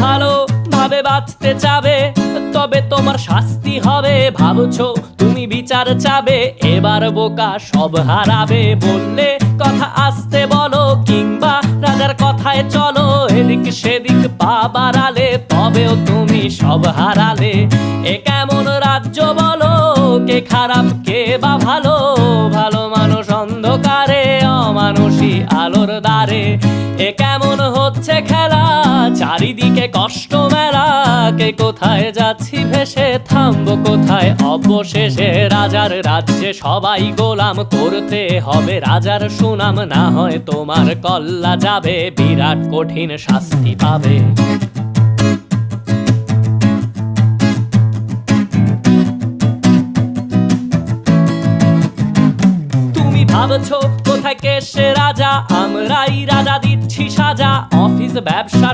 ভালো ভাবে বাঁচতে চাবে, তবে তোমার শাস্তি হবে। ভাবছো তুমি বিচার চাবে, এবার বোকা সব হারাবে। বললে কথা আসতে বলো, কিংবা রাজার কথায় চলো, এদিক সেদিক পা বাড়ালে তবেও তুমি সব হারালে। এ কেমন রাজ্য বলো, কে খারাপ কে বা ভালো? ভালো মানুষ অন্ধকারে, অমানুষী আলোর দ্বারে। এ কেমন হচ্ছে খেলা, চারিদিকে কষ্ট মেলা। কে কোথায় যাচ্ছি ভেসে, থামবো কোথায় অবশেষে? রাজার রাজ্যে সবাই গোলাম, করতে হবে রাজার সুনাম। না হয় তোমার কল্লা যাবে, বিরাট কঠিন শাস্তি পাবে। ভাবছো কোথায় কে সে রাজা, আমরাই রাজা দিচ্ছি সাজা। অফিস ব্যবসা